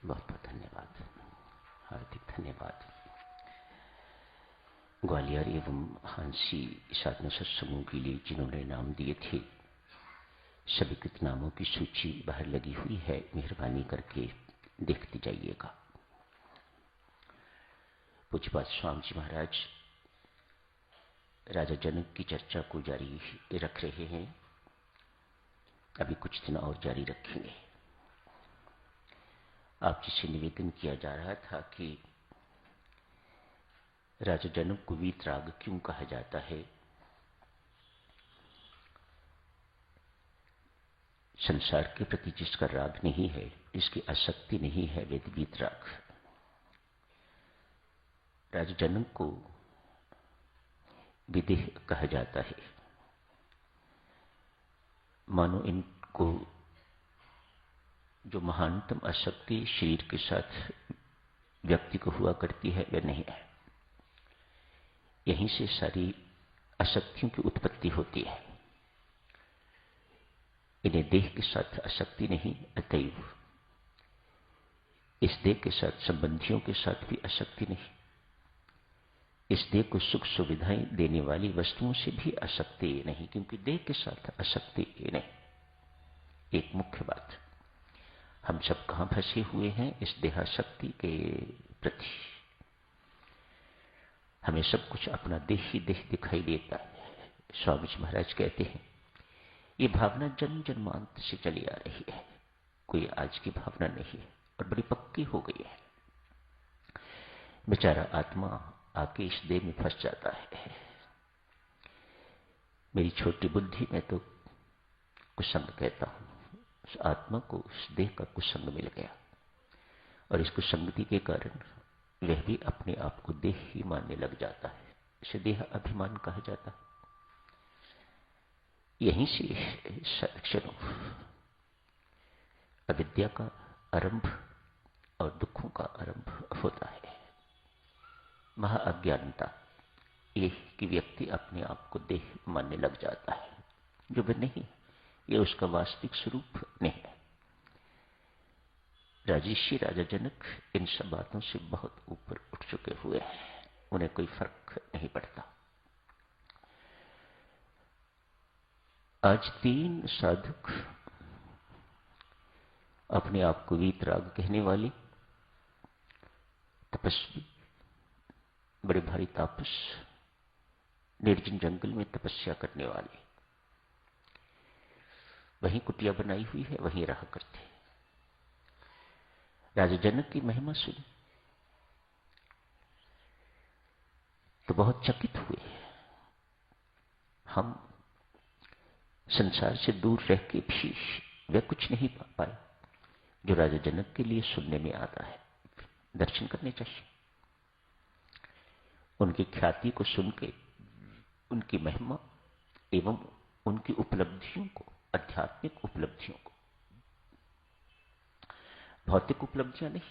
बहुत बहुत धन्यवाद, हार्दिक धन्यवाद। ग्वालियर एवं हांसी साधना सत्संगों के लिए जिन्होंने नाम दिए थे, सभी के नामों की सूची बाहर लगी हुई है, मेहरबानी करके देखते जाइएगा। पूज्यपाद स्वामी जी महाराज राजा जनक की चर्चा को जारी रख रहे हैं, अभी कुछ दिन और जारी रखेंगे। आप जिसे निवेदन किया जा रहा था कि राजा जनक को वीतराग क्यों कहा जाता है। संसार के प्रति जिसका राग नहीं है, जिसकी आसक्ति नहीं है, वे वीतराग। राजा जनक को विदेह कहा जाता है, मानो इनको जो महानतम आसक्ति शरीर के साथ व्यक्ति को हुआ करती है वह नहीं है। यहीं से सारी आसक्तियों की उत्पत्ति होती है। इन्हें देह के साथ आसक्ति नहीं, अतएव इस देह के साथ संबंधियों के साथ भी आसक्ति नहीं, इस देह को सुख सुविधाएं देने वाली वस्तुओं से भी आसक्ति नहीं, क्योंकि देह के साथ आसक्ति नहीं। एक मुख्य बात, हम सब कहां फंसे हुए हैं इस देहासक्ति के प्रति। हमें सब कुछ अपना देह ही देह दिखाई देता है। स्वामी जी महाराज कहते हैं ये भावना जन्म जन्मांत से चली आ रही है, कोई आज की भावना नहीं है और बड़ी पक्की हो गई है। बेचारा आत्मा आके इस देह में फंस जाता है। मेरी छोटी बुद्धि में तो कुसंग कहता हूं, उस आत्मा को उस देह का कुसंग मिल गया और इस कुसंगति के कारण वह भी अपने आप को देह ही मानने लग जाता है। इसे देह अभिमान कहा जाता है। यहीं से क्षणों अविद्या का आरंभ और दुखों का आरंभ होता है। महाअज्ञानता ये कि व्यक्ति अपने आप को देह मानने लग जाता है, जो वह नहीं, ये उसका वास्तविक स्वरूप नहीं है। राजर्षि राजा जनक इन सब बातों से बहुत ऊपर उठ चुके हुए हैं, उन्हें कोई फर्क नहीं पड़ता। आज 3 साधक अपने आप को वीतराग कहने वाले तपस्वी, बड़े भारी तापस, निर्जन जंगल में तपस्या करने वाले, वहीं कुटिया बनाई हुई है, वहीं रहा करते। राजा जनक की महिमा सुनी तो बहुत चकित हुए। हम संसार से दूर रह के भी वे कुछ नहीं पा पाए जो राजा जनक के लिए सुनने में आता है। दर्शन करने चाहिए, उनकी ख्याति को सुन के उनकी महिमा एवं उनकी उपलब्धियों को, आध्यात्मिक उपलब्धियों को, भौतिक उपलब्धियां नहीं।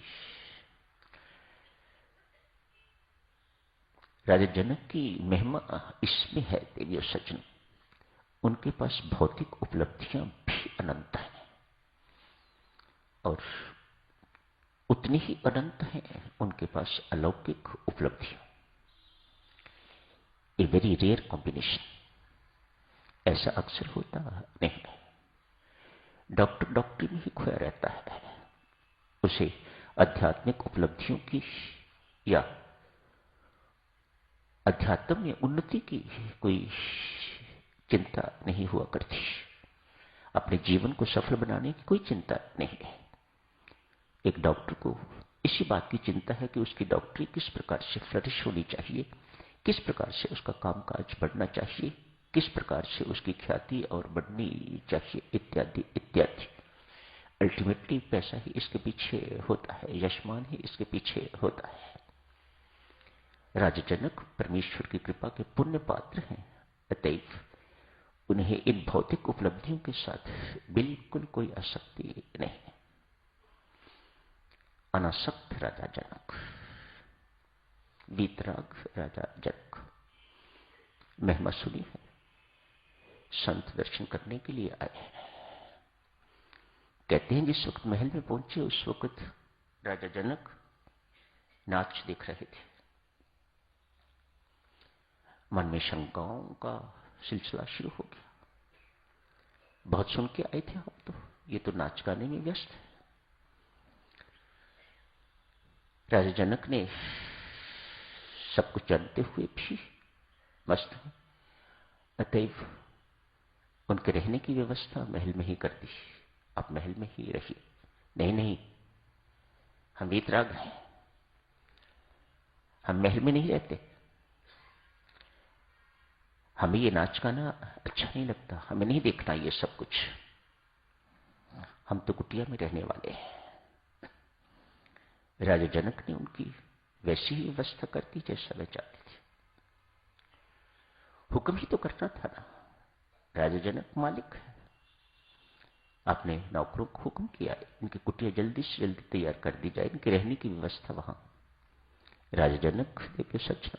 राजा जनक की महिमा इसमें है देवी और सज्जन, उनके पास भौतिक उपलब्धियां भी अनंत हैं और उतनी ही अनंत हैं उनके पास अलौकिक उपलब्धियां। ए वेरी रेयर कॉम्बिनेशन, ऐसा अक्सर होता नहीं है। डॉक्टर डॉक्टरी में ही खोया रहता है, उसे आध्यात्मिक उपलब्धियों की या अध्यात्म में उन्नति की कोई चिंता नहीं हुआ करती। अपने जीवन को सफल बनाने की कोई चिंता नहीं है। एक डॉक्टर को इसी बात की चिंता है कि उसकी डॉक्टरी किस प्रकार से फ्लरिश होनी चाहिए, किस प्रकार से उसका कामकाज बढ़ना चाहिए, किस प्रकार से उसकी ख्याति और बढ़नी चाहिए, इत्यादि इत्यादि। अल्टीमेटली पैसा ही इसके पीछे होता है, यशमान ही इसके पीछे होता है। राजा जनक परमेश्वर की कृपा के पुण्य पात्र हैं, अतएव उन्हें इन भौतिक उपलब्धियों के साथ बिल्कुल कोई आसक्ति नहीं है। अनासक्त राजा जनक, वीतराग राजा जनक। महिमा सुनी है, संत दर्शन करने के लिए आए हैं। कहते हैं जिस वक्त महल में पहुंचे उस वक्त राजा जनक नाच देख रहे थे। मन में शंकाओं का सिलसिला शुरू हो गया। बहुत सुन के आए थे हम तो, ये तो नाच गाने में व्यस्त है। राजा जनक ने सब कुछ जानते हुए भी मस्त है, अतएव उनके रहने की व्यवस्था महल में ही कर दी। आप महल में ही रहिए। नहीं नहीं, हम वीतराग हैं, हम महल में नहीं रहते, हमें ये नाच गाना अच्छा नहीं लगता, हमें नहीं देखना ये सब कुछ, हम तो कुटिया में रहने वाले हैं। राजा जनक ने उनकी वैसी ही व्यवस्था कर दी जैसा वे चाहते थे। हुक्म ही तो करना था ना, राजा जनक मालिक है। आपने नौकरों को हुक्म किया है इनकी कुटिया जल्दी से जल्दी तैयार कर दी जाए, इनकी रहने की व्यवस्था वहां। राजा जनक देखे सच,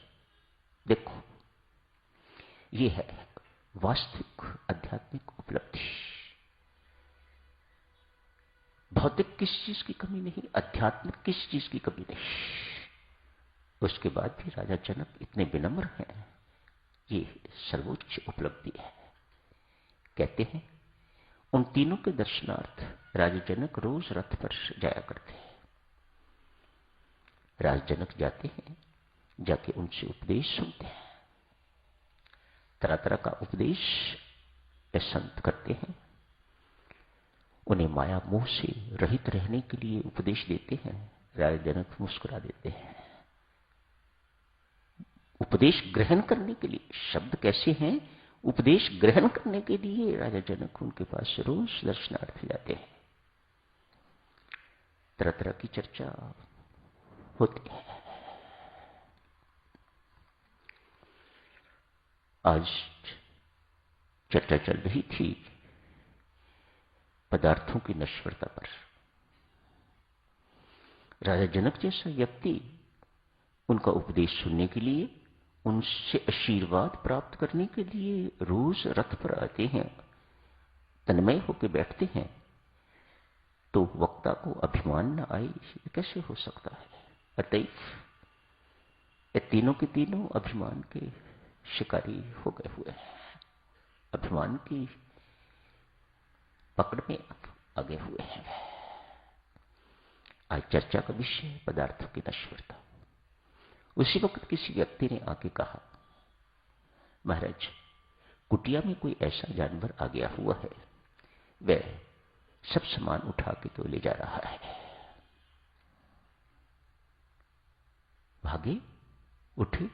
देखो ये है वास्तविक आध्यात्मिक उपलब्धि। भौतिक किसी चीज की कमी नहीं, आध्यात्मिक किसी चीज की कमी नहीं। उसके बाद भी राजा जनक इतने विनम्र हैं, ये सर्वोच्च उपलब्धि है। कहते हैं उन तीनों के दर्शनार्थ राजा जनक रोज रथ पर जाया करते हैं। राजा जनक जाते हैं, जाके उनसे उपदेश सुनते हैं, तरह तरह का उपदेश संत करते हैं, उन्हें माया मोह से रहित रहने के लिए उपदेश देते हैं। राजा जनक मुस्कुरा देते हैं। उपदेश ग्रहण करने के लिए, शब्द कैसे हैं, उपदेश ग्रहण करने के लिए राजा जनक उनके पास रोज दर्शनार्थ जाते हैं। तरह तरह की चर्चा होती है। आज चर्चा चल रही थी पदार्थों की नश्वरता पर। राजा जनक जैसा व्यक्ति उनका उपदेश सुनने के लिए, उनसे आशीर्वाद प्राप्त करने के लिए रोज रथ पर आते हैं, तन्मय होकर बैठते हैं, तो वक्ता को अभिमान न आए, कैसे हो सकता है? अतएव ये तीनों के तीनों अभिमान के शिकारी हो गए हुए हैं, अभिमान की पकड़ में आगे हुए हैं। आज चर्चा का विषय पदार्थों की नश्वरता। उसी वक्त किसी व्यक्ति ने आके कहा, महाराज कुटिया में कोई ऐसा जानवर आ गया हुआ है, वह सब सामान उठा के तो ले जा रहा है। भागे उठे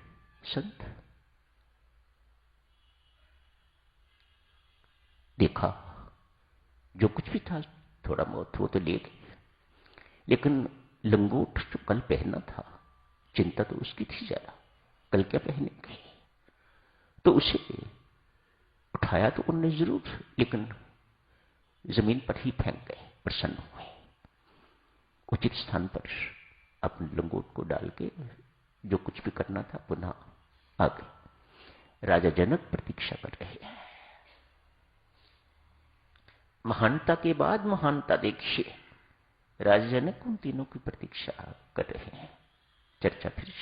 संत, देखा जो कुछ भी था थोड़ा बहुत वो तो ले गए, लेकिन लंगोट जो कल पहनना था, चिंता तो उसकी थी ज्यादा, कल क्या पहनेंगे, तो उसे उठाया तो उनने जरूर, लेकिन जमीन पर ही फेंक गए। प्रसन्न हुए, उचित स्थान पर अपने लंगोट को डाल के जो कुछ भी करना था पुनः आ गए। राजा जनक प्रतीक्षा कर रहे हैं। महानता के बाद महानता देखिए, राजा जनक उन तीनों की प्रतीक्षा कर रहे हैं। चर्चा फिर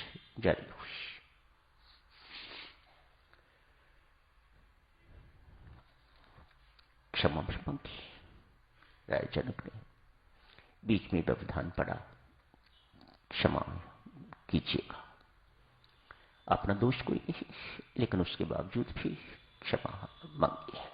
जारी हुई। क्षमा मांगी। राजा जनक ने बीच में व्यवधान पड़ा, क्षमा कीजिएगा, अपना दोष कोई नहीं, लेकिन उसके बावजूद भी क्षमा मांगी है।